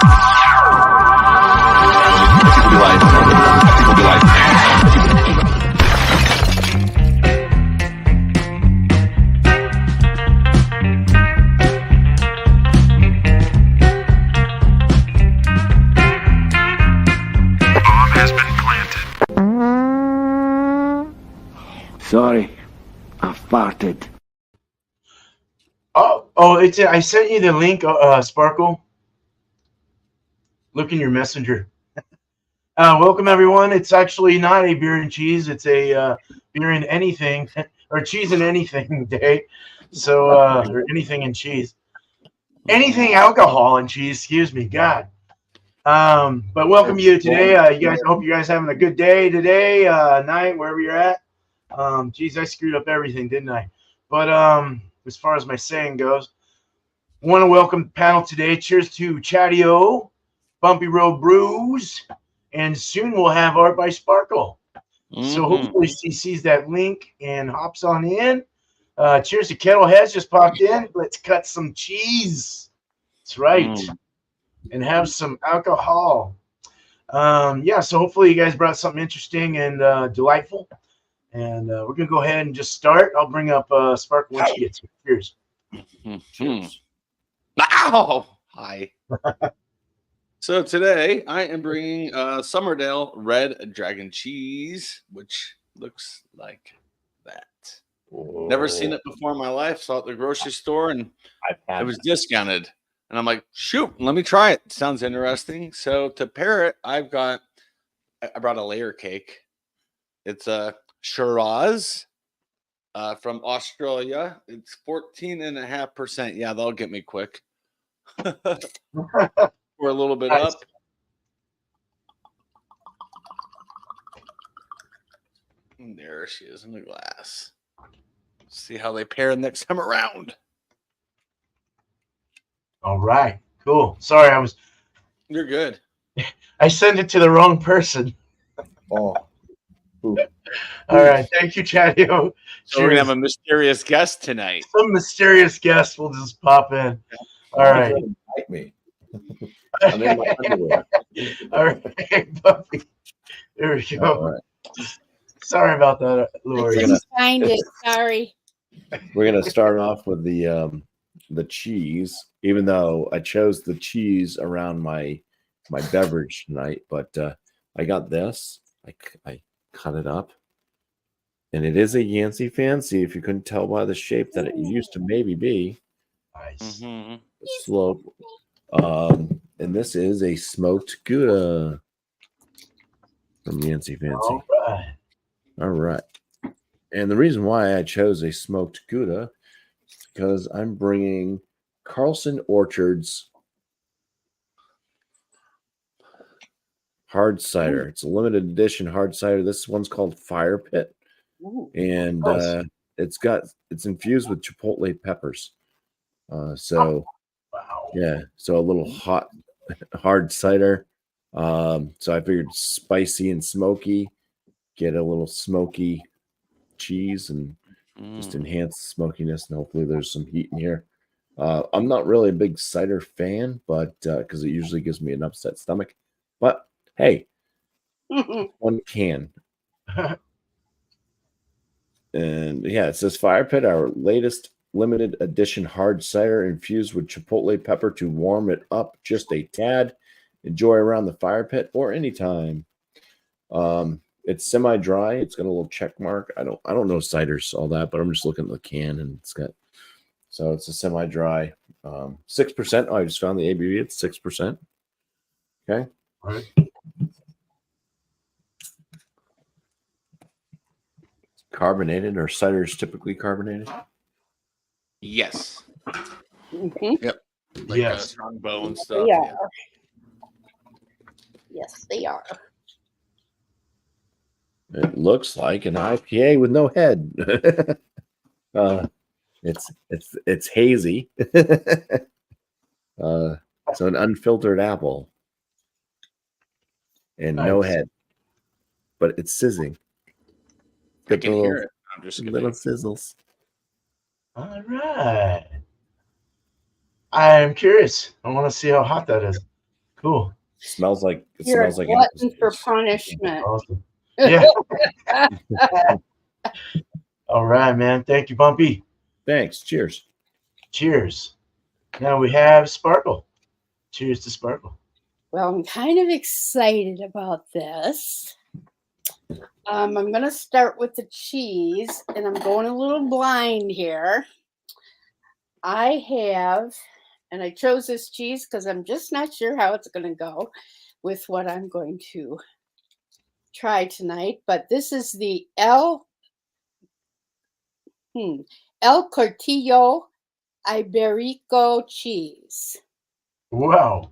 People be like, sorry, I farted. It's I sent you the link, Sparkle. Look in your messenger. Welcome everyone. It's actually not a beer and cheese. It's a beer and anything or cheese and anything day. So or anything and cheese, anything alcohol and cheese. Excuse me, God. But welcome you today. You guys. I hope you guys having a good day today, night, wherever you're at. Geez, I screwed up everything, didn't I? But as far as my saying goes, want to welcome the panel today. Cheers to Chadeo, Bumpy Road Brews, and soon we'll have Art by Sparkle. So hopefully he sees that link and hops on in. Cheers to Kettleheads just popped in. Let's cut some cheese. That's right. And have some alcohol. So hopefully you guys brought something interesting and delightful. And we're going to go ahead and just start. I'll bring up Sparkle once she gets here. Cheers. Ow! Hi. So today I am bringing Summerdale Red Dragon Cheese, which looks like that. Whoa. Never seen it before in my life. Saw it at the grocery store and it was discounted. And I'm like, shoot, let me try it. Sounds interesting. So to pair it, I brought a layer cake. It's a Shiraz from Australia. It's 14.5%. Yeah, that'll get me quick. We're a little bit up. And there she is in the glass. See how they pair next time around. All right, cool. Sorry, You're good. I sent it to the wrong person. Oh. Ooh. All right, thank you, Chadeo. So we're gonna have a mysterious guest tonight. Some mysterious guest will just pop in. All right. Like me. I'm in my underwear. All right, Bumpy. There we go. Right. Sorry about that, Lori. Sorry. We're gonna start off with the cheese, even though I chose the cheese around my beverage tonight, but I got this. I cut it up, and it is a Yancey Fancy. If you couldn't tell by the shape that it used to maybe be. Nice. Slope. And this is a smoked Gouda from Yancey Fancy. All right. And the reason why I chose a smoked Gouda is because I'm bringing Carlson Orchard's hard cider. It's a limited edition hard cider. This one's called Fire Pit. And it's infused with chipotle peppers. So a little hot hard cider. So I figured spicy and smoky, get a little smoky cheese and just enhance the smokiness, and hopefully there's some heat in here. I'm not really a big cider fan, but because it usually gives me an upset stomach. But hey, one can. And yeah, it says Fire Pit, our latest limited edition hard cider infused with chipotle pepper to warm it up just a tad. Enjoy around the fire pit or anytime. It's semi-dry. It's got a little check mark. I don't know ciders all that, but I'm just looking at the can and it's a semi-dry 6%. Oh, I just found the ABV. It's 6%. Okay. All right. Carbonated, or ciders typically carbonated? Yes. Mm-hmm. Yep. Like yes. Strong bone stuff. Yeah. Yes, they are. It looks like an IPA with no head. It's hazy. So an unfiltered apple and no head, but it's sizzling. I can hear it. I'm just little sizzles. All right. I am curious. I want to see how hot that is. Cool. Smells like it You're a smells like glutton apple for juice. punishment. Awesome. Yeah. All right, man. Thank you, Bumpy. Thanks. Cheers. Cheers. Now we have Sparkle. Cheers to Sparkle. Well, I'm kind of excited about this. I'm going to start with the cheese, and I'm going a little blind here. I have, and I chose this cheese because I'm just not sure how it's going to go with what I'm going to try tonight. But this is the El Cortillo Iberico cheese. Wow.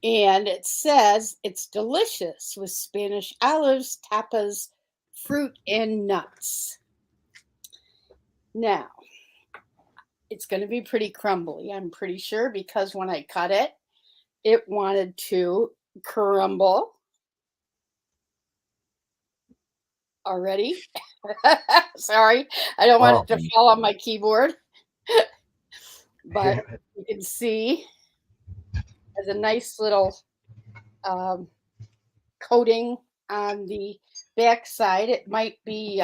And it says it's delicious with Spanish olives, tapas, fruit, and nuts. Now, it's going to be pretty crumbly, I'm pretty sure, because when I cut it, it wanted to crumble. Already? Sorry, I don't want it to fall on my keyboard. But you can see has a nice little coating on the back side. It might be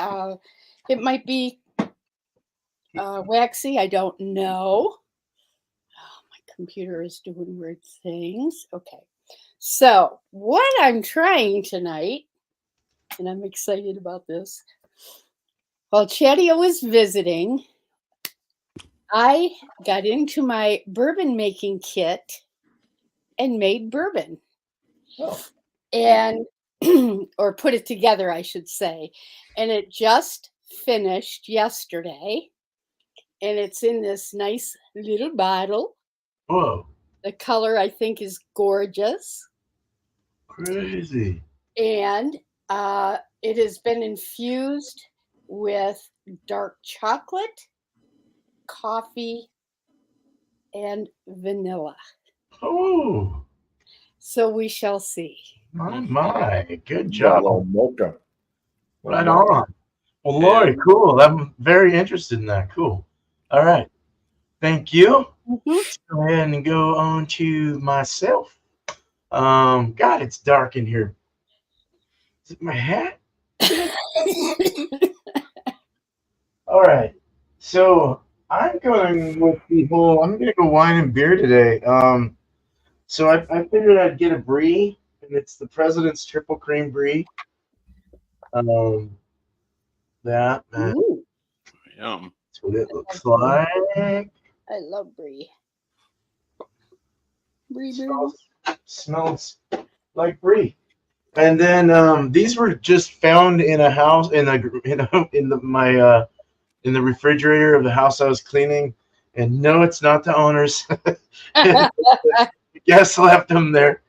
waxy. I don't know. Oh, my computer is doing weird things. Okay, so what I'm trying tonight, and I'm excited about this. While Chadeo was visiting, I got into my bourbon making kit and made bourbon. Oh. And or put it together, I should say. And it just finished yesterday. And it's in this nice little bottle. Whoa. The color, I think, is gorgeous. Crazy. And it has been infused with dark chocolate, coffee, and vanilla. Oh. So we shall see. My. Good job. Mocha. Right on. Well, Lori, cool. I'm very interested in that. Cool. All right. Thank you. Let's go ahead and go on to myself. God, it's dark in here. Is it my hat? All right. So I'm going with I'm going to go wine and beer today. So I figured I'd get a brie, and it's the President's Triple Cream Brie. That, man. Ooh, Yum. That's what it looks like. I love brie. Brie. Smells like brie. And then these were just found in a house in the refrigerator of the house I was cleaning. And no, it's not the owner's. Guess left them there.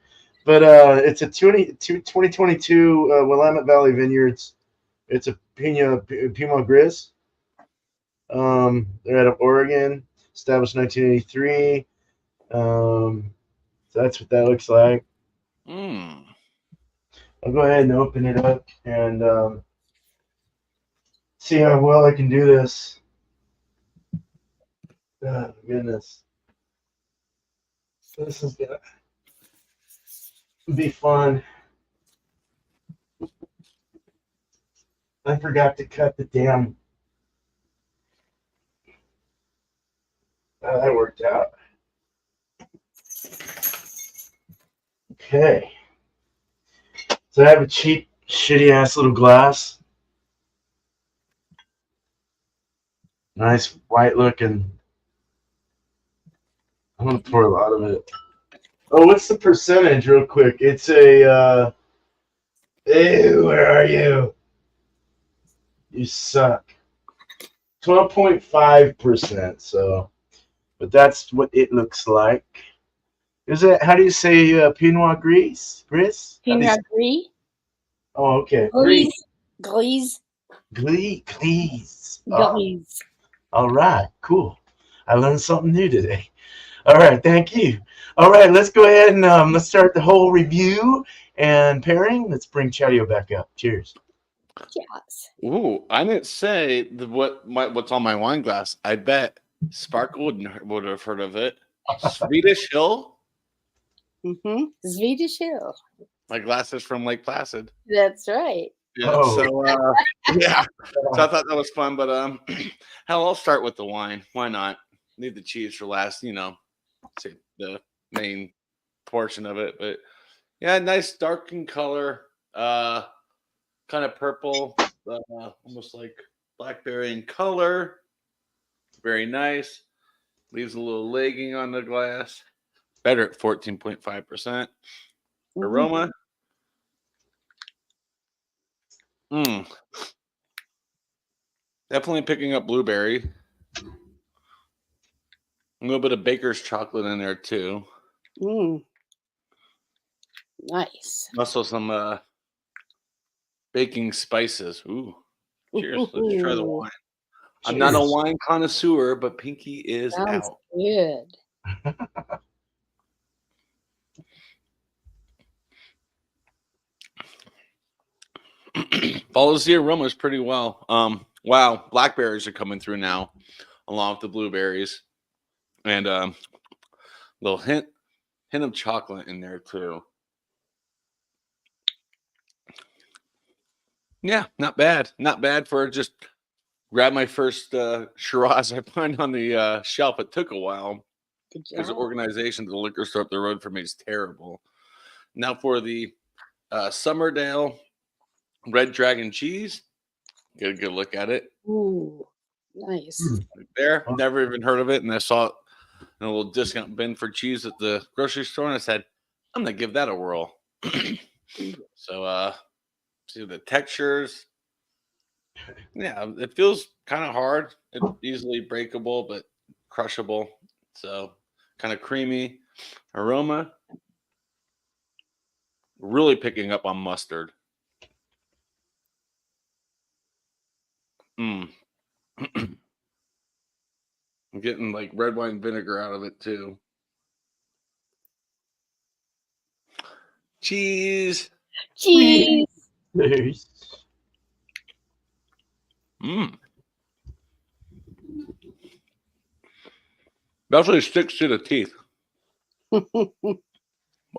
But it's a 2022 Willamette Valley Vineyards. It's a Pinot Gris. They're out of Oregon, established 1983. So that's what that looks like. I'll go ahead and open it up and see how well I can do this. Oh, goodness. This is going to be fun. I forgot to cut the damn. Oh, that worked out. Okay. So I have a cheap, shitty ass little glass. Nice white looking. I'm gonna pour a lot of it. Oh, what's the percentage, real quick? It's a. Hey, where are you? You suck. 12.5%. So, but that's what it looks like. Is it? How do you say Pinot Gris? Pinot Gris. Oh, okay. Gris. Gris. Gris. All right, cool. I learned something new today. All right, thank you. All right, let's go ahead and let's start the whole review and pairing. Let's bring Chadeo back up. Cheers. Yes. Ooh, I didn't say what's on my wine glass. I bet Sparkle would have heard of it. Swedish Hill. Swedish Hill. My glasses from Lake Placid. That's right. Yeah. Oh. So yeah. So I thought that was fun, but hell, I'll start with the wine. Why not? Leave the cheese for last. Say the main portion of it, but yeah, nice dark in color. Kind of purple, almost like blackberry in color. Very nice. Leaves a little legging on the glass. Better at 14.5%. Aroma. Definitely picking up blueberry. A little bit of baker's chocolate in there too. Nice. Also some baking spices. Ooh. Cheers. Let's try the wine. I'm not a wine connoisseur, but Pinky is Sounds out. good. Follows the aromas pretty well. Wow, blackberries are coming through now, along with the blueberries, and little hint of chocolate in there too. Yeah, not bad. Not bad for just grab my first Shiraz I find on the shelf. It took a while because the organization of the liquor store up the road for me is terrible. Now for the Summerdale Red Dragon cheese. Get a good look at it. Ooh, nice. Right there. Never even heard of it. And I saw it in a little discount bin for cheese at the grocery store. And I said, I'm going to give that a whirl. So, see the textures. Yeah, it feels kind of hard. It's easily breakable, but crushable. So, kind of creamy. Aroma. Really picking up on mustard. I'm getting like red wine vinegar out of it too. Cheese. Cheese. Definitely sticks to the teeth.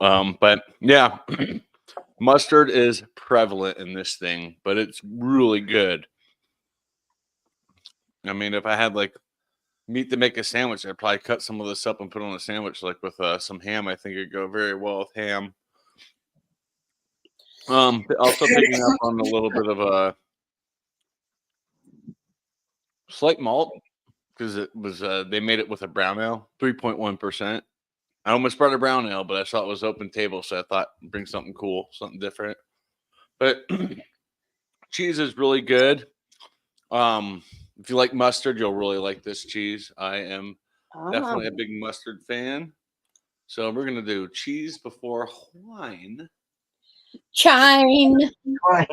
But yeah, mustard is prevalent in this thing, but it's really good. I mean, if I had like meat to make a sandwich, I'd probably cut some of this up and put it on a sandwich, like with some ham. I think it'd go very well with ham. Also picking up on a little bit of a slight malt because it was they made it with a brown ale, 3.1%. I almost brought a brown ale, but I saw it was open table, so I thought bring something cool, something different. But cheese is really good. If you like mustard, you'll really like this cheese. I am definitely a big mustard fan. So we're gonna do cheese before wine. Chine. Chine.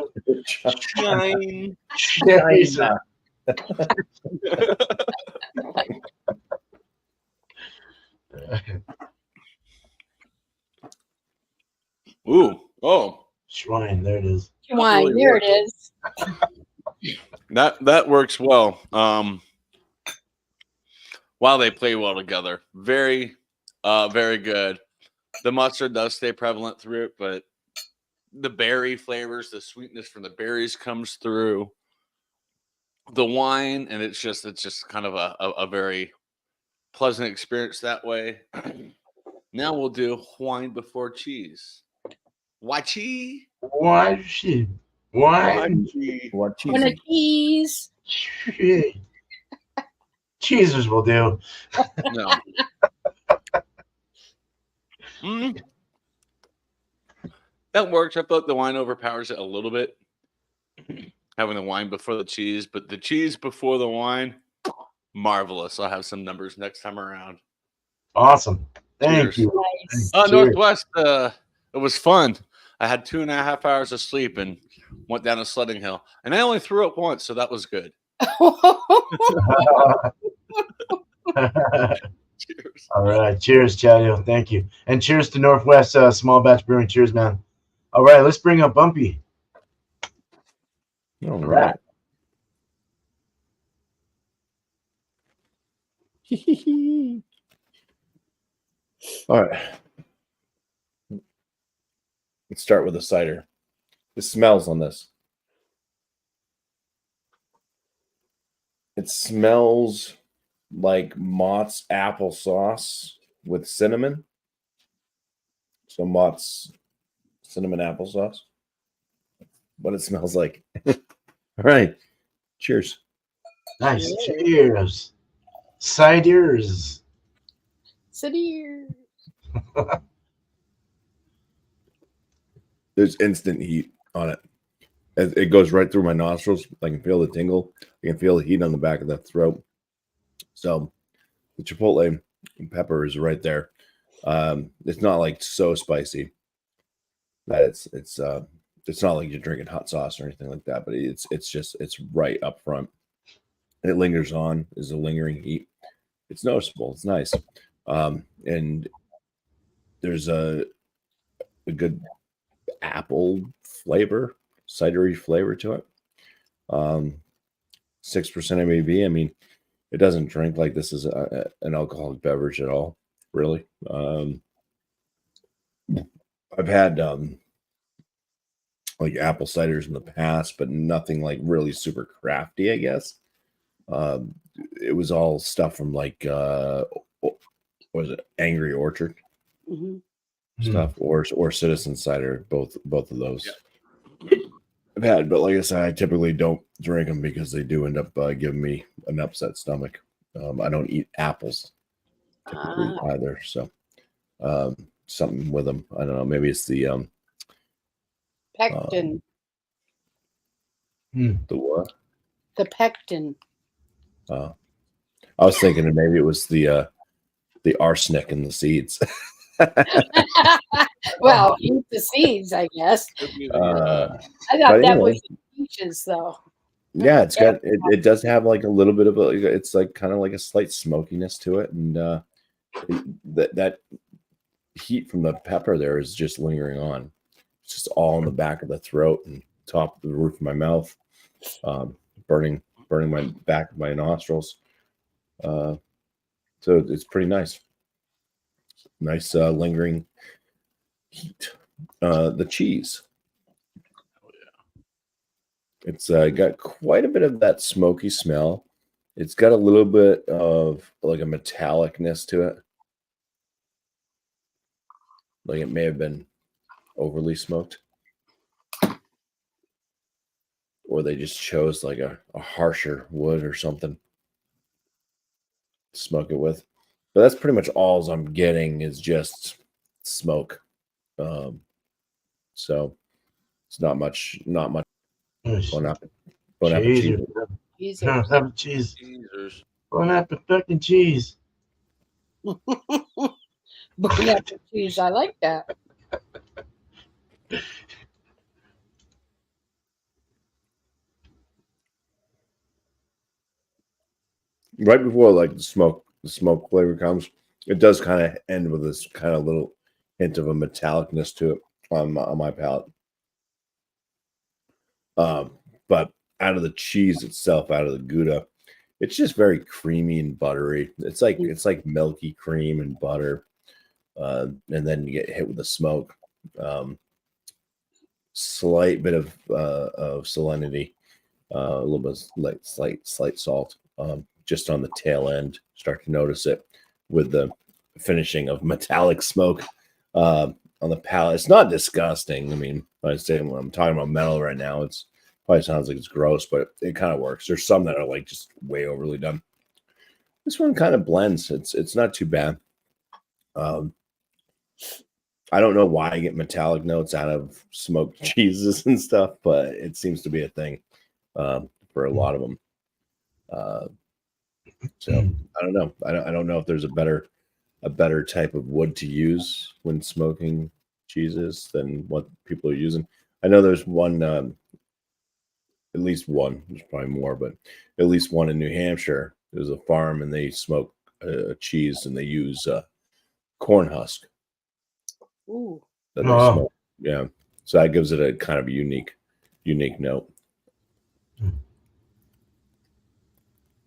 Ooh, oh, Swine, there it is. Wine, really there works. it is. That works well. Wow, they play well together. Very, very good. The mustard does stay prevalent through it, but the berry flavors, the sweetness from the berries comes through. The wine, and it's just kind of a very pleasant experience that way. Now we'll do wine before cheese. Wachi. Wachi. Wachi. What One of cheese? cheese. Cheesers will do. No. That works. I thought the wine overpowers it a little bit. Having the wine before the cheese, but the cheese before the wine, marvelous. I'll have some numbers next time around. Awesome. Thank Cheers. you. Nice. Cheers. Northwest, it was fun. I had 2.5 hours of sleep and went down a sledding hill. And I only threw up once, so that was good. Cheers. All right. Cheers, Chadeo. Thank you. And cheers to Northwest Small Batch Brewing. Cheers, man. All right. Let's bring up Bumpy. All right. All right. Let's start with the cider. The smells on this. It smells like Mott's applesauce with cinnamon. So Mott's cinnamon applesauce. What it smells like. All right. Cheers. Nice. Cheers. Ciders. City. There's instant heat on it. It goes right through my nostrils. I can feel the tingle. I can feel the heat on the back of the throat. So the chipotle pepper is right there. It's not like so spicy that it's not like you're drinking hot sauce or anything like that, but it's right up front. And it lingers on. Is a lingering heat. It's noticeable. It's nice. And there's a good apple flavor, cidery flavor to it. 6% ABV. I mean, it doesn't drink like this is an alcoholic beverage at all, really. I've had like apple ciders in the past, but nothing like really super crafty, I guess. It was all stuff from like what was it, Angry Orchard stuff, or Citizen Cider, both of those. Yeah. I've had, but like I said, I typically don't drink them because they do end up giving me an upset stomach. I don't eat apples typically either, so something with them. I don't know. Maybe it's the pectin. The what? The pectin. I was thinking maybe it was the arsenic in the seeds. Well, eat the seeds, I guess. I thought that was the peaches, though. Yeah, it's got it does have like a little bit of it's like kind of like a slight smokiness to it, and that heat from the pepper there is just lingering on. It's just all in the back of the throat and top of the roof of my mouth, burning my back of my nostrils. So it's pretty nice. Nice lingering heat. The cheese. It's got quite a bit of that smoky smell. It's got a little bit of like a metallicness to it. Like it may have been overly smoked. Or they just chose like a harsher wood or something to smoke it with. But that's pretty much all I'm getting is just smoke. So it's not much. Bon appetit. Cheese. Bon appetit cheese. Bon appetit cheese. I like that. Right before like the smoke flavor comes, it does kind of end with this kind of little hint of a metallicness to it on my palate. But out of the cheese itself, out of the Gouda, it's just very creamy and buttery. It's like milky cream and butter, and then you get hit with the smoke. Slight bit of salinity, a little bit like slight salt, just on the tail end. Start to notice it with the finishing of metallic smoke on the palate. It's not disgusting. I mean, I say when I'm talking about metal right now, it's probably sounds like it's gross, but it kind of works. There's some that are like just way overly done. This one kind of blends. It's not too bad. I don't know why I get metallic notes out of smoked cheeses and stuff, but it seems to be a thing for a lot of them. So I don't know. I don't know if there's a better type of wood to use when smoking cheeses than what people are using. I know there's one, at least one. There's probably more, but at least one in New Hampshire. There's a farm and they smoke cheese and they use corn husk. Ooh. That they smoke. Yeah, so that gives it a kind of unique note.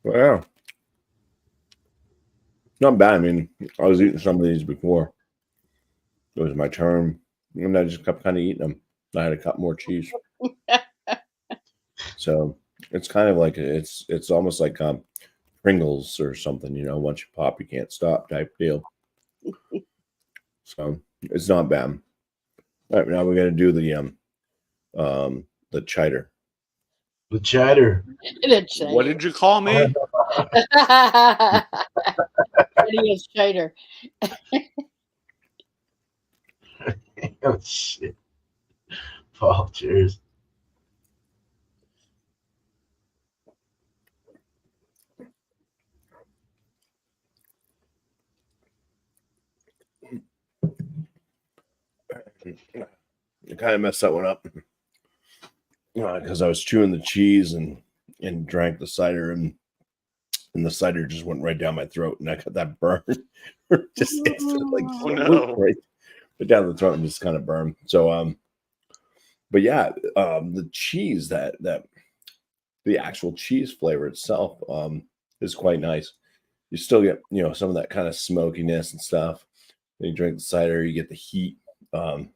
Wow. Not bad. I mean, I was eating some of these before. it was my turn, and I just kept kind of eating them. I had to cut more cheese. So it's kind of like it's almost like Pringles or something, once you pop, you can't stop type deal. So it's not bad. All right, now we're gonna do the cheddar. The cheddar. What did you call me? It's cheddar. Oh shit. Paul, cheers. I kind of messed that one up because I was chewing the cheese and drank the cider, and the cider just went right down my throat, and I got that burn just instantly, Oh, no. right down the throat and just kind of burned. So but yeah, the cheese that the actual cheese flavor itself is quite nice. You still get some of that kind of smokiness and stuff. When you drink the cider, you get the heat from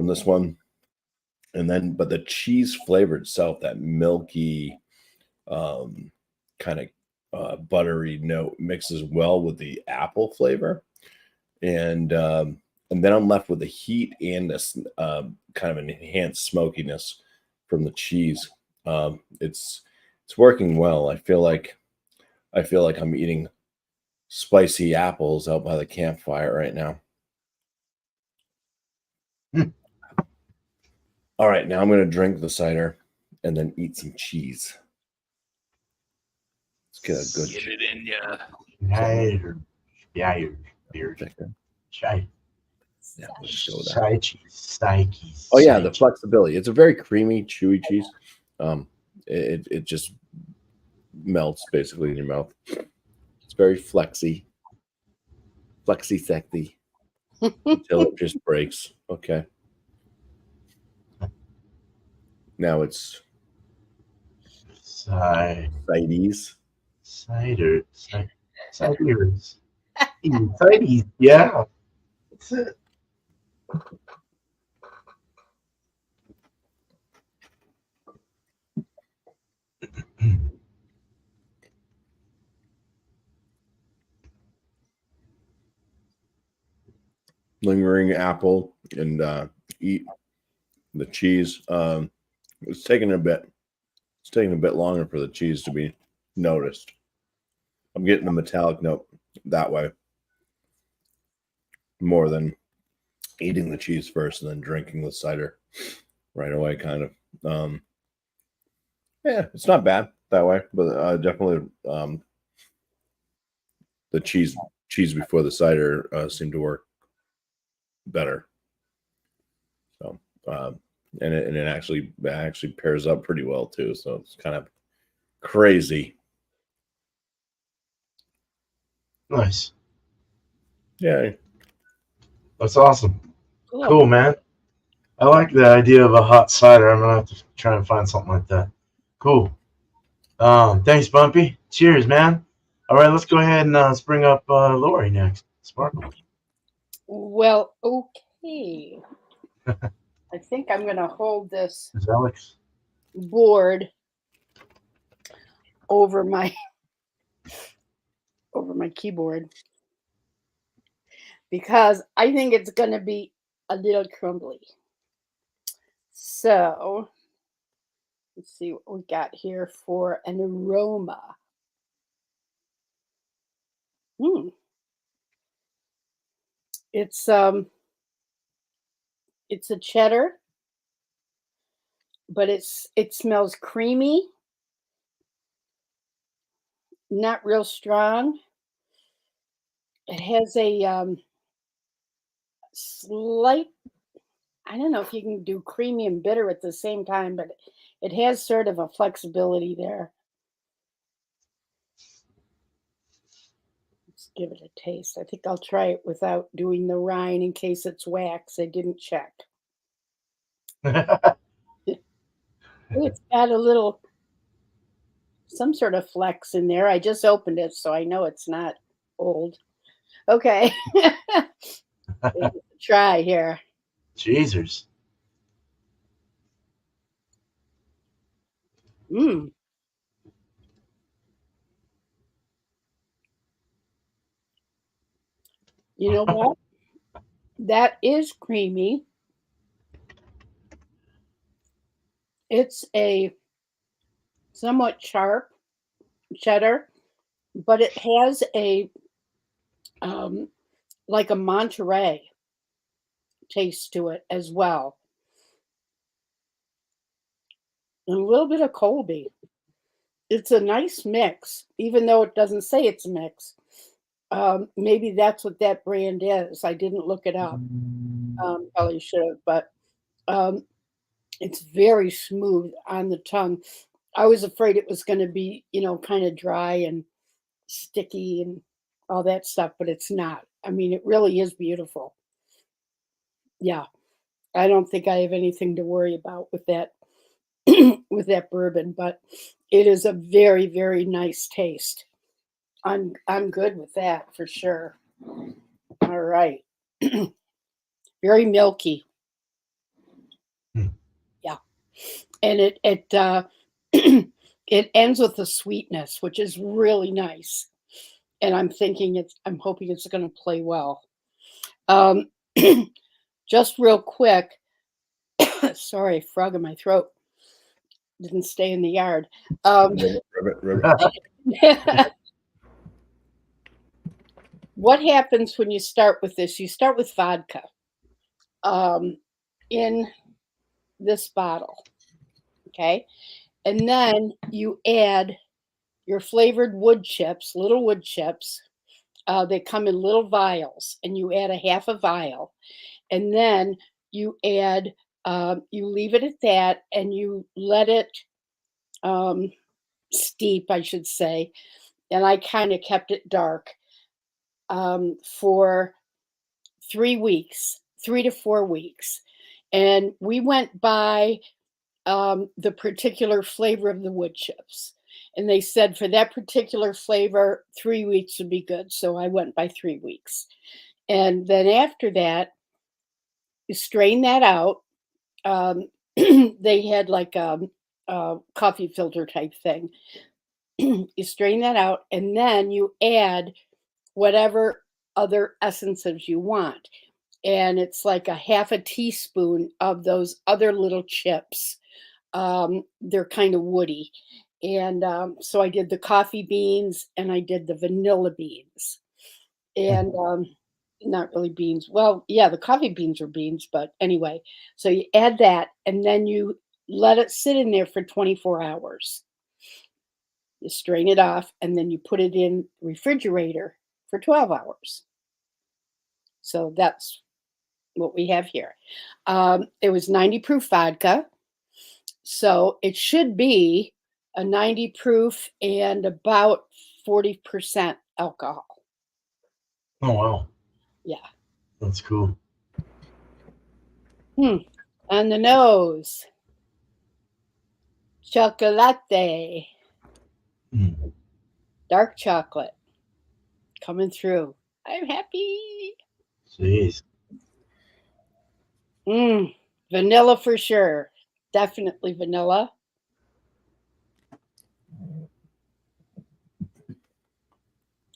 this one, and then but the cheese flavor itself, that milky kind of buttery note, mixes well with the apple flavor, and then I'm left with the heat and this kind of an enhanced smokiness from the cheese. It's working well. I feel like I'm eating spicy apples out by the campfire right now. All right, now I'm going to drink the cider and then eat some cheese. Let's get a good Get it in ya. Cheddar. Yeah, beer. Chai. Yeah, let's go with that. Chai cheese. Cheese. Oh yeah, the flexibility. It's a very creamy, chewy cheese. It just melts basically in your mouth. It's very flexy sexy until it just breaks. Okay. Now it's cides. Cider. Ciders. Cides. Yeah. That's it. Lingering apple and eat the cheese. It's taking a bit longer for the cheese to be noticed. I'm getting the metallic note that way more than eating the cheese first and then drinking the cider right away, kind of. Yeah, it's not bad that way, but definitely the cheese before the cider seemed to work better. So and it actually pairs up pretty well too. So it's kind of crazy. Nice. Yeah. That's awesome. Cool, man. I like the idea of a hot cider. I'm gonna have to try and find something like that. Cool. Thanks, Bumpy. Cheers, man. All right, let's go ahead and let's bring up Lori next. Sparkle. Well, okay. I think I'm going to hold this Alex board over my keyboard because I think it's going to be a little crumbly. So let's see what we got here for an aroma. It's a cheddar, but it smells creamy, not real strong. It has a slight, I don't know if you can do creamy and bitter at the same time, but it has sort of a flexibility there. Let's give it a taste. I think I'll try it without doing the rind in case it's wax. I didn't check. It's got a little, some sort of flex in there. I just opened it, so I know it's not old. Okay. try here. Cheesers. Mm. You know what? That is creamy. It's a somewhat sharp cheddar, but it has a like a Monterey taste to it as well. And a little bit of Colby. It's a nice mix, even though it doesn't say it's a mix. Maybe that's what that brand is. I didn't look it up. Probably should have, but it's very smooth on the tongue. I was afraid it was going to be, kind of dry and sticky and all that stuff, but it's not. I mean, it really is beautiful. Yeah, I don't think I have anything to worry about with that with that bourbon, but it is a very, very nice taste. I'm good with that for sure. All right. Very milky. Yeah. And it it ends with a sweetness, which is really nice. And I'm hoping it's going to play well. Just real quick. Sorry, frog in my throat. Didn't stay in the yard. What happens when you start with this? You start with vodka in this bottle, okay? And then you add your flavored wood chips, little wood chips. They come in little vials, and you add a half a vial. And then you add, you leave it at that, and you let it steep, I should say. And I kind of kept it dark for 3 weeks, 3 to 4 weeks. And we went by the particular flavor of the wood chips. And they said for that particular flavor, 3 weeks would be good. So I went by 3 weeks. And then after that, you strain that out. They had like a coffee filter type thing. You strain that out, and then you add whatever other essences you want. And it's like a half a teaspoon of those other little chips. They're kind of woody. And so I did the coffee beans and I did the vanilla beans. And not really beans. Well, yeah, the coffee beans are beans, but anyway. So you add that and then you let it sit in there for 24 hours. You strain it off and then you put it in the refrigerator for 12 hours. So that's what we have here. It was 90 proof vodka. So it should be a 90 proof and about 40% alcohol. Oh, wow. Yeah. That's cool. On the nose. Chocolate. Dark chocolate. Coming through. I'm happy. Jeez. Vanilla for sure. Definitely vanilla.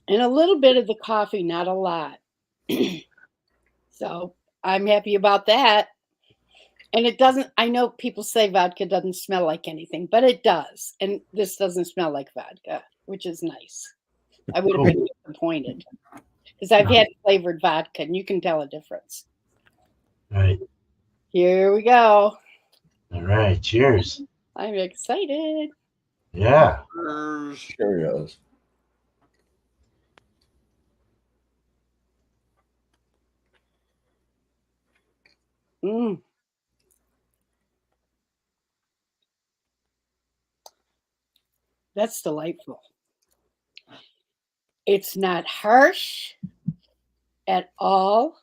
And a little bit of the coffee, not a lot. So I'm happy about that. And it doesn't, I know people say vodka doesn't smell like anything, but it does. And this doesn't smell like vodka, which is nice. I would have been disappointed because I've had flavored vodka and you can tell a difference. All right. Here we go. All right. Cheers. I'm excited. Yeah. Sure goes. That's delightful. It's not harsh at all.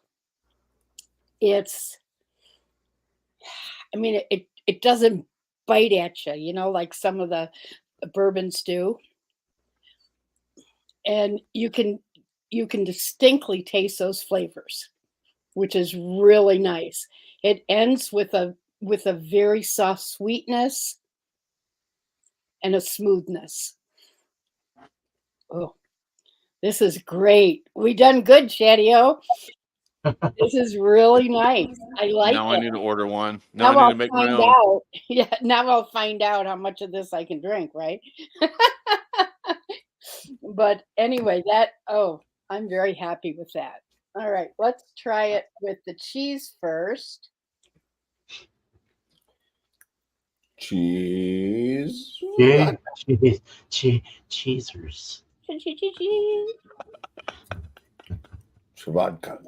It doesn't bite at you, like some of the bourbons do. And you can distinctly taste those flavors. which is really nice. It ends with a very soft sweetness and a smoothness. Oh, this is great. We done good, Chadeo. This is really nice. I like now it. I need to order one. Now Now I need I'll to make my find own. out. Yeah, now I'll find out how much of this I can drink, right? But anyway, I'm very happy with that. All right, let's try it with the cheese first. Cheese. Cheesers. Vodka.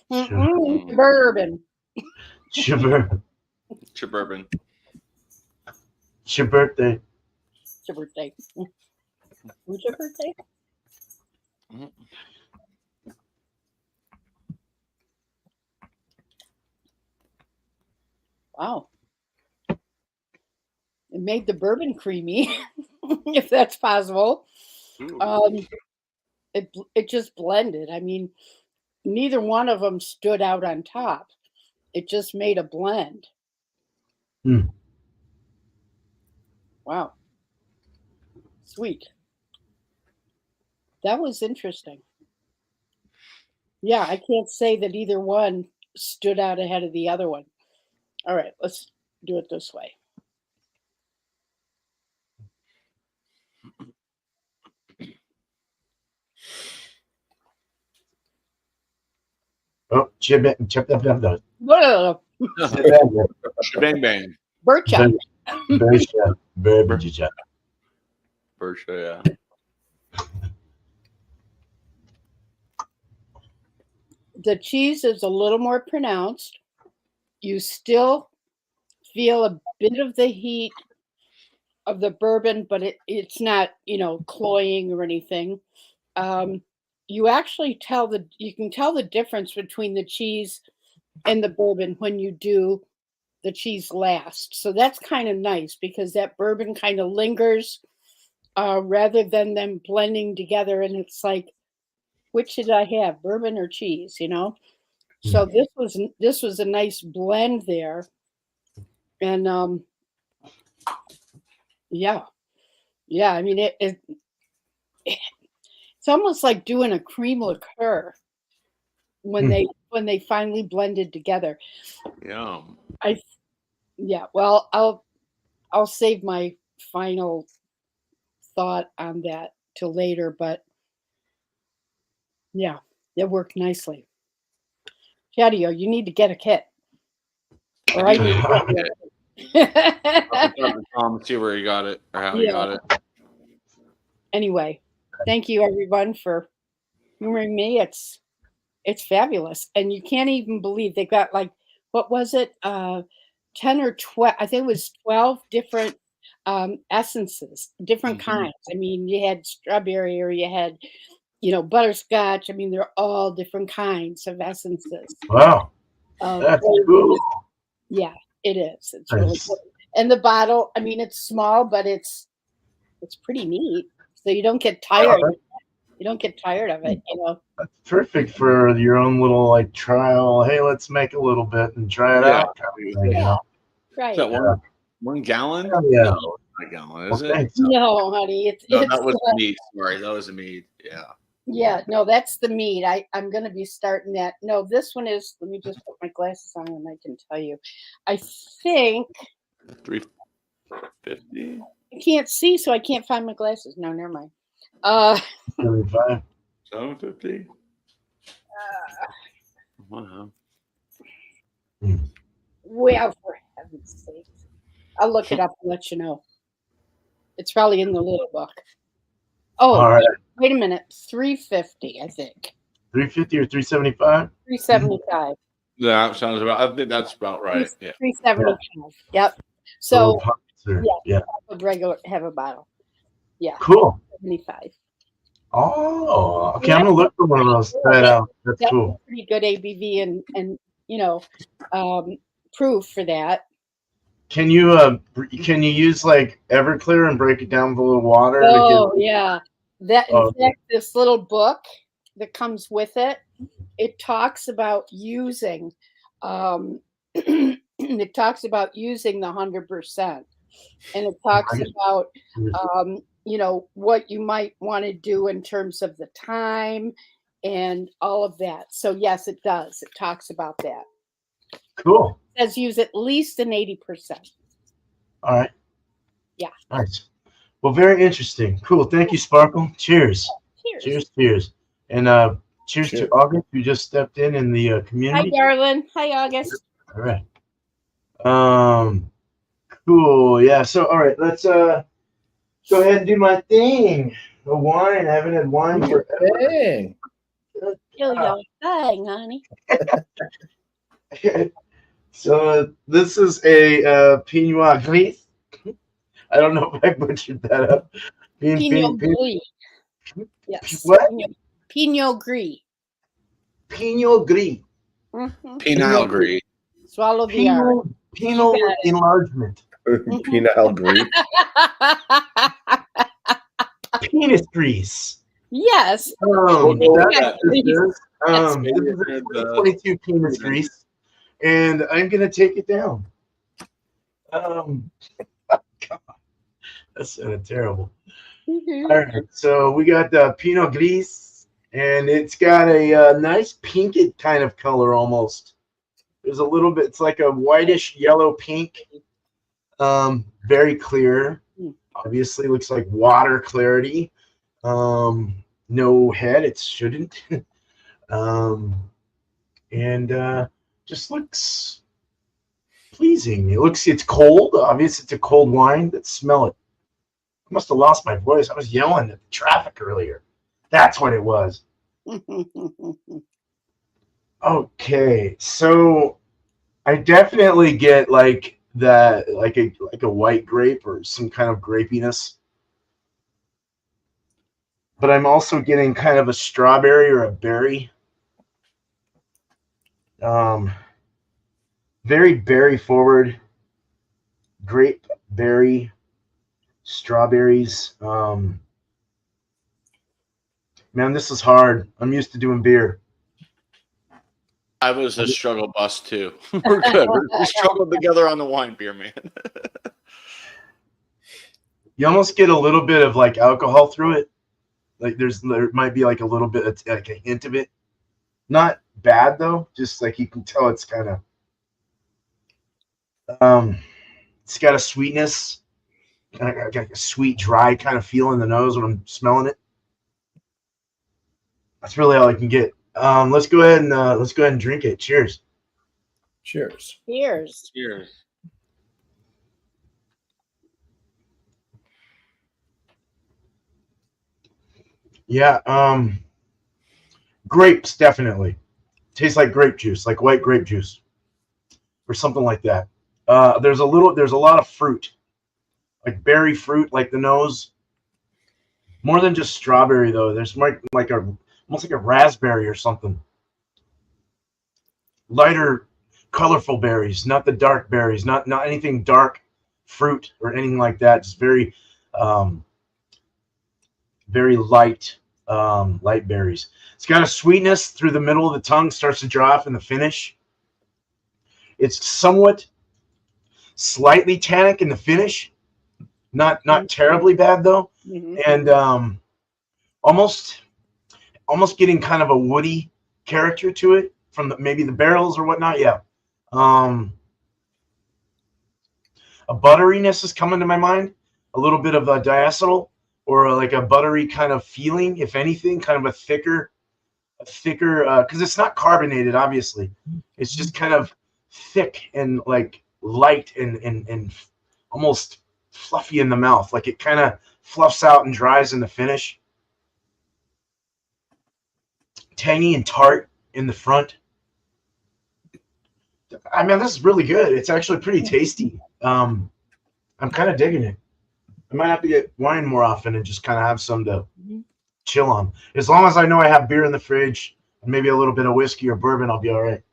Bourbon. Sugar. It's your bourbon. It's your birthday. It's your birthday. Who's your birthday? Wow. It made the bourbon creamy, if that's possible. It just blended. I mean, neither one of them stood out on top. It just made a blend. Wow. Sweet. That was interesting. Yeah, I can't say that either one stood out ahead of the other one. All right, let's do it this way. Oh, chip that. Bang bang. Bircha. Beverage. Yeah. The cheese is a little more pronounced. You still feel a bit of the heat of the bourbon, but it's not, cloying or anything. You actually you can tell the difference between the cheese and the bourbon when you do the cheese last. So that's kind of nice because that bourbon kind of lingers rather than them blending together. And it's like, which should I have, bourbon or cheese, So this was a nice blend there. And yeah. I mean, it's almost like doing a cream liqueur when they finally blended together. Yum. Well, I'll save my final thought on that till later, but yeah, it worked nicely. Chadeo, you need to get a kit. Or I need to get I'll Tom, see where he got it or how he got it. Anyway, thank you everyone for humoring me. It's fabulous. And you can't even believe they got like, what was it? 10 or 12, I think it was 12 different essences, different kinds. I mean, you had strawberry or you had, butterscotch. I mean, they're all different kinds of essences. Wow. That's cool. Yeah, it is. It's really cool. And the bottle, I mean, it's small, but it's pretty neat. So you don't get tired. You don't get tired of it, That's perfect for your own little trial. Hey, let's make a little bit and try it out. Right. Is that 1 gallon? Yeah. No, not a gallon, is it? No, honey. That was the mead. Sorry, that was the mead. Yeah. Yeah, no, that's the mead. I'm going to be starting that. No, this one is, let me just put my glasses on and I can tell you. I think. 350. I can't see, so I can't find my glasses. No, never mind. 75. 750. Wow. Well, for heaven's sake. I'll look it up and let you know. It's probably in the little book. Oh, all right. Wait a minute. 350, I think. 350 or 375? 375. Yeah, that sounds about. I think that's about right. Yeah. 375. Yep. So have a bottle. Yeah. Cool. 75. Oh, okay. I'm gonna look for one of those. Try it out. That's cool. Pretty good ABV and proof for that. Can you use like Everclear and break it down with a little water? Oh, yeah. In fact, this little book that comes with it it talks about using it talks about using the 100%, and it talks about what you might want to do in terms of the time and all of that. So yes, it does. It talks about that. Cool. It says use at least an 80%. All right. Yeah. Nice. Well, very interesting. Cool. Thank you, Sparkle. Cheers. Cheers. And cheers to August, who just stepped in the community. Hi, darling. Hi, August. All right. Cool. Yeah. So, all right. Let's go ahead and do my thing. The wine. I haven't had wine forever. Hey. Do your thing, honey. So this is a Pinot Gris. I don't know if I butchered that up. Pinot Gris. Yes. What? Pinot Gris. Pinot Gris. Mm-hmm. Pinot Gris. Swallow the R. Penal enlargement. Pinot Gris. Penis grease. Yes. This is a 22 penis grease, and I'm gonna take it down. God, that sounded terrible. Mm-hmm. All right, so we got the Pinot Gris, and it's got a nice pinky kind of color almost. There's a little bit, it's like a whitish yellow pink, very clear. Obviously looks like water clarity. No head, it shouldn't. And just looks pleasing. It's cold. Obviously, it's a cold wine. Let's smell it. I must have lost my voice. I was yelling at the traffic earlier. That's what it was. Okay, so I definitely get like that, like a white grape or some kind of grapiness. But I'm also getting kind of a strawberry or a berry. Very berry forward. Grape, berry, strawberries. Man, this is hard. I'm used to doing beer. I was a struggle bus too. We're good. We struggled together on the wine beer, man. You almost get a little bit of like alcohol through it. Like there might be like a little bit, like a hint of it. Not bad though. Just like you can tell, it's kind of. It's got a sweetness, kind of got a sweet, dry kind of feel in the nose when I'm smelling it. That's really all I can get. Let's go ahead and drink it. Cheers. Cheers. Cheers. Cheers. Yeah, grapes definitely. Tastes like grape juice, like white grape juice, or something like that. There's a lot of fruit, like berry fruit, like the nose. More than just strawberry though. There's almost like a raspberry or something. Lighter, colorful berries, not the dark berries, not anything dark fruit or anything like that. Just very, very light, light berries. It's got a sweetness through the middle of the tongue, starts to draw off in the finish. It's somewhat slightly tannic in the finish, not terribly bad though, and almost getting kind of a woody character to it from maybe the barrels or whatnot. Yeah, a butteriness is coming to my mind, a little bit of a diacetyl or like a buttery kind of feeling, if anything, kind of a thicker, because it's not carbonated, obviously. It's just kind of thick and like light and almost fluffy in the mouth. Like it kind of fluffs out and dries in the finish. Tangy and tart in the front. I mean, this is really good. It's actually pretty tasty. I'm kind of digging it. I might have to get wine more often and just kind of have some to chill on. As long as I know I have beer in the fridge and maybe a little bit of whiskey or bourbon, I'll be all right.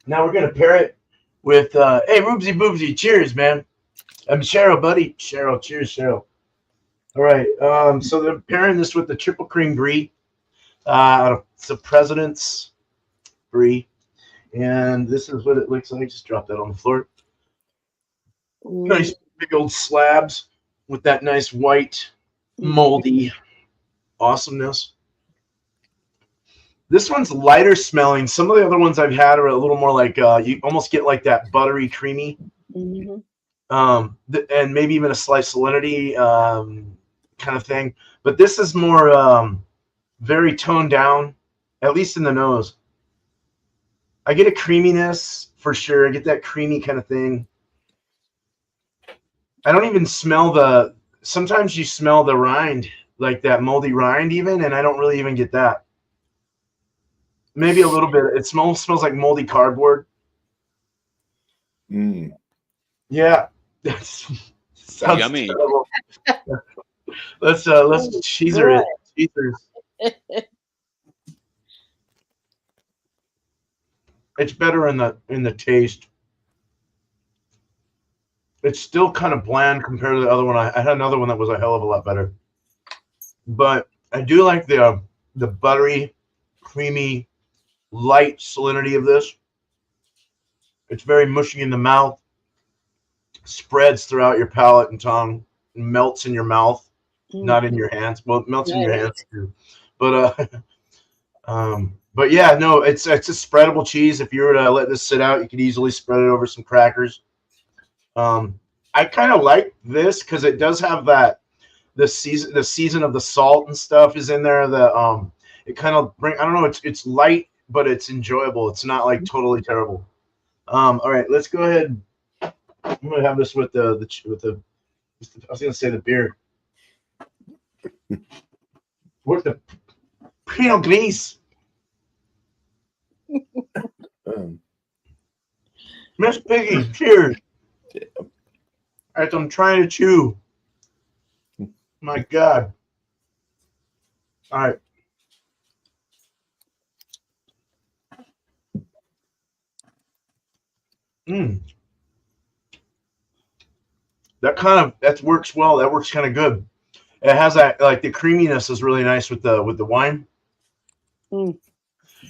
Now we're gonna pair it with hey, Roobsy Boobsy, cheers, man. I'm Cheryl, buddy. Cheryl, cheers, Cheryl. All right. So they're pairing this with the triple cream brie. It's a President's Brie, and this is what it looks like. Just drop that on the floor. Nice big old slabs with that nice white moldy awesomeness. This one's lighter smelling. Some of the other ones I've had are a little more like you almost get like that buttery, creamy, and maybe even a slight salinity kind of thing. But this is more very toned down, at least in the nose. I get a creaminess for sure. I get that creamy kind of thing. I don't even smell the. Sometimes you smell the rind, like that moldy rind, even, and I don't really even get that. Maybe a little bit. It smells like moldy cardboard. Yeah, sounds yummy. terrible. Let's cheeser it. Cheesers. It's better in the taste. It's still kind of bland compared to the other one. I had another one that was a hell of a lot better. But I do like the buttery, creamy, light salinity of this. It's very mushy in the mouth, spreads throughout your palate and tongue, melts in your mouth, not in your hands. Well, it melts in your hands too. But but yeah, no, it's a spreadable cheese. If you were to let this sit out, you could easily spread it over some crackers. I kind of like this because it does have that the season of the salt and stuff is in there. It kind of I don't know, it's light, but it's enjoyable. It's not like totally terrible. All right, let's go ahead. I'm gonna have this with the I was gonna say the beer. With the Pinot Gris. Miss Piggy, cheers. As I'm trying to chew. My God. All right. That works well. That works kind of good. It has that, like, the creaminess is really nice with the wine.